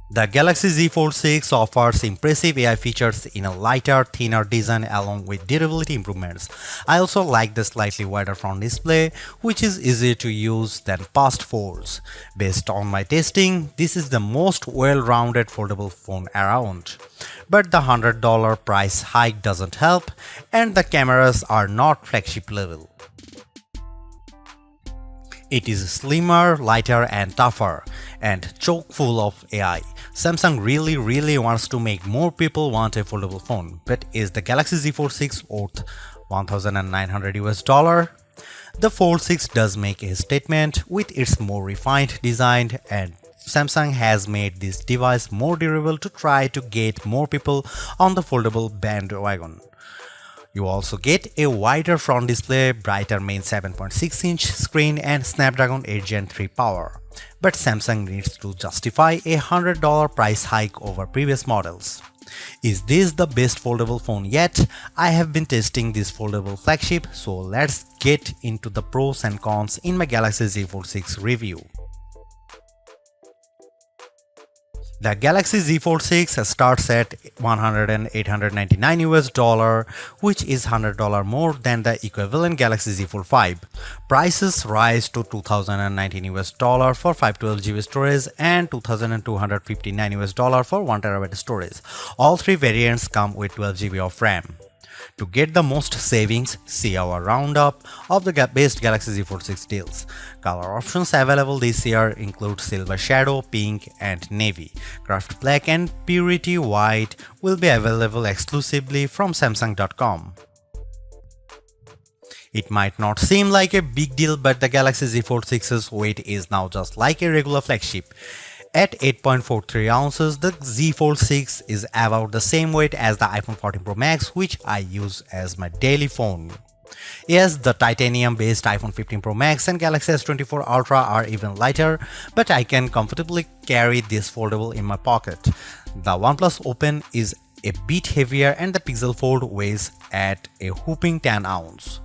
The Galaxy Z Fold 6 offers impressive AI features in a lighter, thinner design along with durability improvements. I also like the slightly wider front display, which is easier to use than past folds. Based on my testing, this is the most well-rounded foldable phone around. But the $100 price hike doesn't help, and the cameras are not flagship level. It is slimmer, lighter and tougher, and chock full of AI. Samsung really wants to make more people want a foldable phone, but is the Galaxy Z Fold 6 worth $1,900? The Fold 6 does make a statement with its more refined design, and Samsung has made this device more durable to try to get more people on the foldable bandwagon. You also get a wider front display, brighter main 7.6-inch screen and Snapdragon 8 Gen 3 power. But Samsung needs to justify a $100 price hike over previous models. Is this the best foldable phone yet? I have been testing this foldable flagship, so let's get into the pros and cons in my Galaxy Z Fold 6 review. The Galaxy Z Fold 6 starts at $899, which is $100 more than the equivalent Galaxy Z Fold 5. Prices rise to $2,019 for 512GB storage and $2,259 for 1TB storage. All three variants come with 12GB of RAM. To get the most savings, see our roundup of the best Galaxy Z Fold 6 deals. Color options available this year include Silver Shadow, Pink and Navy. Craft Black and Purity White will be available exclusively from Samsung.com. It might not seem like a big deal, but the Galaxy Z Fold 6's weight is now just like a regular flagship. At 8.43 ounces, the Z Fold 6 is about the same weight as the iPhone 14 Pro Max, which I use as my daily phone. Yes, the titanium-based iPhone 15 Pro Max and Galaxy S24 Ultra are even lighter, but I can comfortably carry this foldable in my pocket. The OnePlus Open is a bit heavier and the Pixel Fold weighs at a whopping 10 ounces.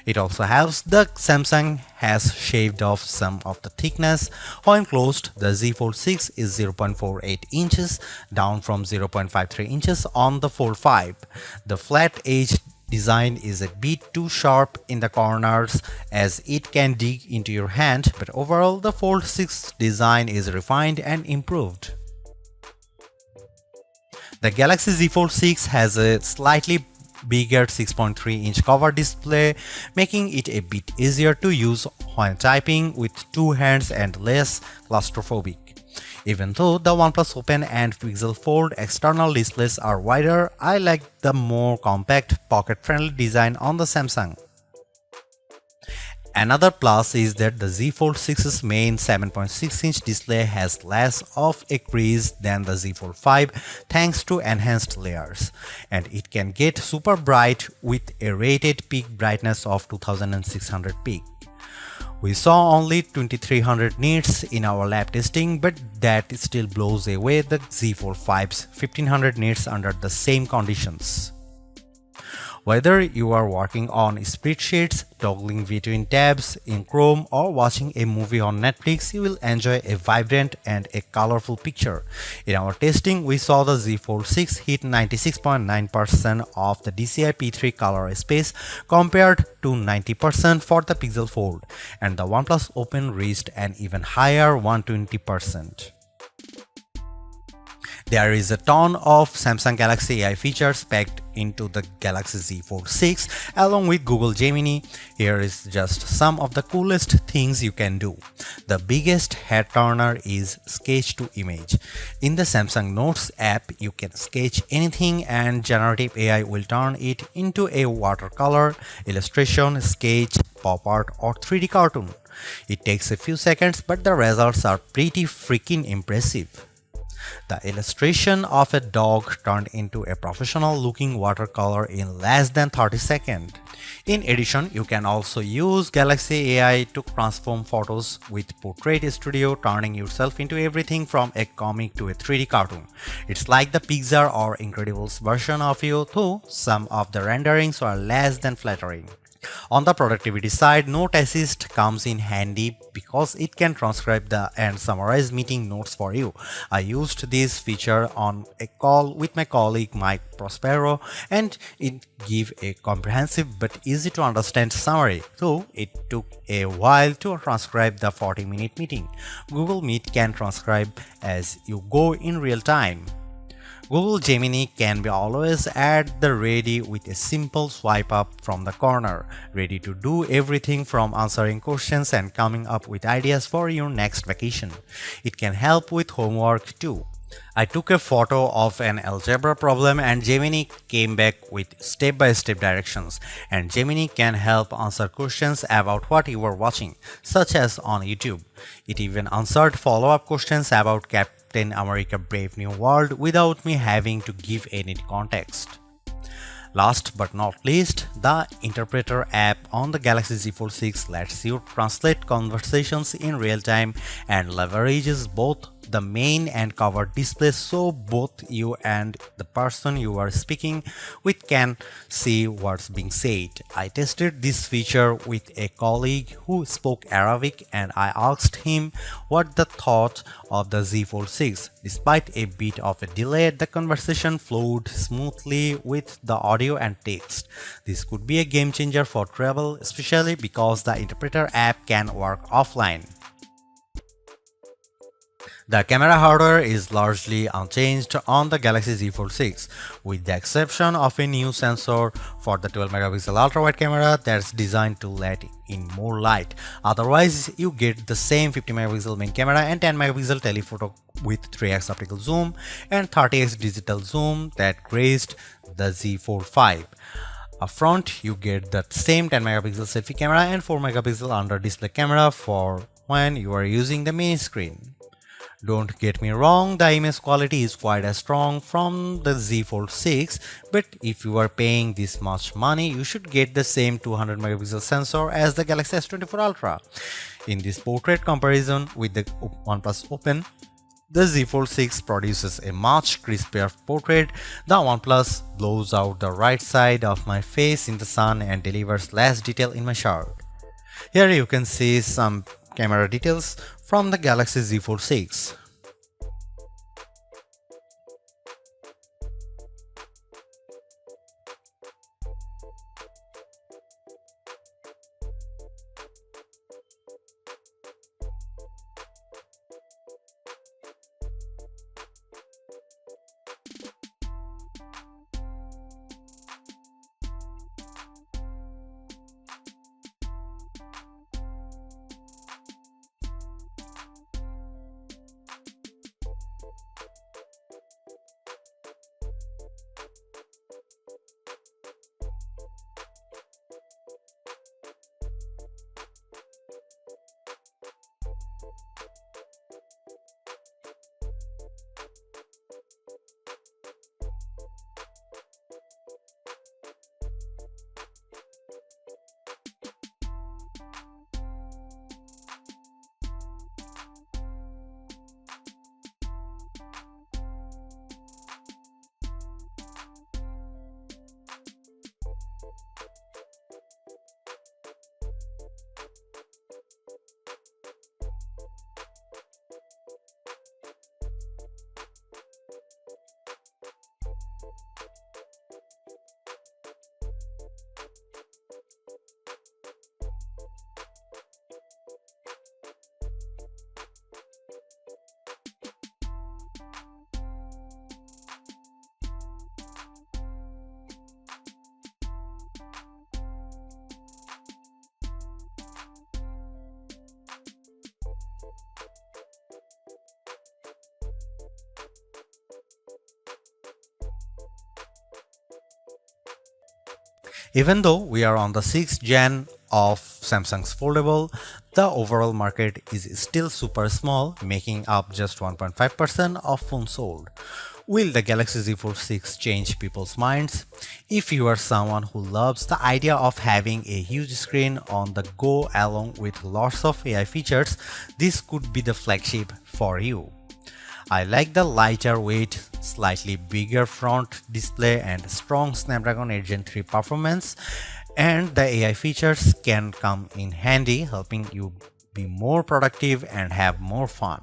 It also helps that Samsung has shaved off some of the thickness. When closed, the Z Fold 6 is 0.48 inches, down from 0.53 inches on the Fold 5. The flat edge design is a bit too sharp in the corners as it can dig into your hand, but overall the Fold 6 design is refined and improved. The Galaxy Z Fold 6 has a slightly bigger 6.3-inch cover display, making it a bit easier to use when typing with two hands and less claustrophobic. Even though the OnePlus Open and Pixel Fold external displays are wider, I like the more compact, pocket-friendly design on the Samsung. Another plus is that the Z Fold 6's main 7.6-inch display has less of a crease than the Z Fold 5 thanks to enhanced layers, and it can get super bright with a rated peak brightness of 2600 peak. We saw only 2300 nits in our lab testing, but that still blows away the Z Fold 5's 1500 nits under the same conditions. Whether you are working on spreadsheets, toggling between tabs in Chrome, or watching a movie on Netflix, you will enjoy a vibrant and a colorful picture. In our testing, we saw the Z Fold 6 hit 96.9% of the DCI P3 color space compared to 90% for the Pixel Fold, and the OnePlus Open reached an even higher 120%. There is a ton of Samsung Galaxy AI features packed into the Galaxy Z Fold 6 along with Google Gemini. Here is just some of the coolest things you can do. The biggest head turner is Sketch to Image. In the Samsung Notes app, you can sketch anything and generative AI will turn it into a watercolor, illustration, sketch, pop art or 3D cartoon. It takes a few seconds, but the results are pretty freaking impressive. The illustration of a dog turned into a professional-looking watercolor in less than 30 seconds. In addition, you can also use Galaxy AI to transform photos with Portrait Studio, turning yourself into everything from a comic to a 3D cartoon. It's like the Pixar or Incredibles version of you, though some of the renderings are less than flattering. On the productivity side, Note Assist comes in handy because it can transcribe and summarize meeting notes for you. I used this feature on a call with my colleague Mike Prospero, and it gave a comprehensive but easy to understand summary, though it took a while to transcribe the 40-minute meeting. Google Meet can transcribe as you go in real time. Google Gemini can be always at the ready with a simple swipe up from the corner, ready to do everything from answering questions and coming up with ideas for your next vacation. It can help with homework too. I took a photo of an algebra problem and Gemini came back with step-by-step directions, and Gemini can help answer questions about what you were watching, such as on YouTube. It even answered follow-up questions about Captain America Brave New World without me having to give any context. Last but not least, the Interpreter app on the Galaxy Z Fold 6 lets you translate conversations in real time and leverages both the main and cover displays so both you and the person you are speaking with can see what's being said. I tested this feature with a colleague who spoke Arabic and I asked him what the thought of the Z Fold 6. Despite a bit of a delay, the conversation flowed smoothly with the audio and text. This could be a game changer for travel, especially because the Interpreter app can work offline. The camera hardware is largely unchanged on the Galaxy Z Fold 6, with the exception of a new sensor for the 12-megapixel ultra-wide camera that's designed to let in more light. Otherwise, you get the same 50-megapixel main camera and 10-megapixel telephoto with 3x optical zoom and 30x digital zoom that graced the Z Fold 5. Up front, you get the same 10-megapixel selfie camera and 4-megapixel under-display camera for when you are using the main screen. Don't get me wrong, the image quality is quite as strong from the Z Fold 6, but if you are paying this much money, you should get the same 200 megapixel sensor as the Galaxy S24 Ultra. In this portrait comparison with the OnePlus Open, the Z Fold 6 produces a much crispier portrait. The OnePlus blows out the right side of my face in the sun and delivers less detail in my shirt. Here you can see some camera details from the Galaxy Z Fold 6. Even though we are on the 6th gen of Samsung's foldable, the overall market is still super small, making up just 1.5% of phones sold. Will the Galaxy Z Fold 6 change people's minds? If you are someone who loves the idea of having a huge screen on the go along with lots of AI features, this could be the flagship for you. I like the lighter weight, slightly bigger front display and strong Snapdragon 8 Gen 3 performance, And the AI features can come in handy, helping you be more productive and have more fun.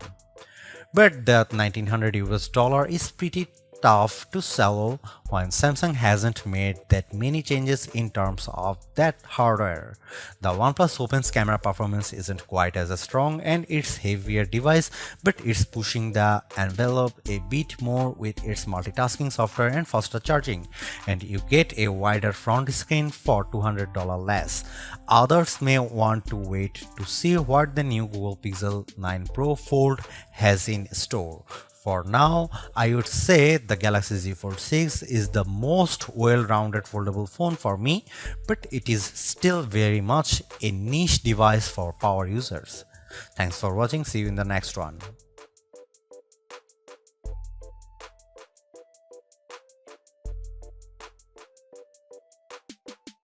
But that 1900 US dollar is pretty tough to swallow when Samsung hasn't made that many changes in terms of that hardware. The OnePlus Open's camera performance isn't quite as strong and it's heavier device, but it's pushing the envelope a bit more with its multitasking software and faster charging, and you get a wider front screen for $200 less. Others may want to wait to see what the new Google Pixel 9 Pro Fold has in store. For now, I would say the Galaxy Z Fold 6 is the most well-rounded foldable phone for me, but it is still very much a niche device for power users. Thanks for watching. See you in the next one.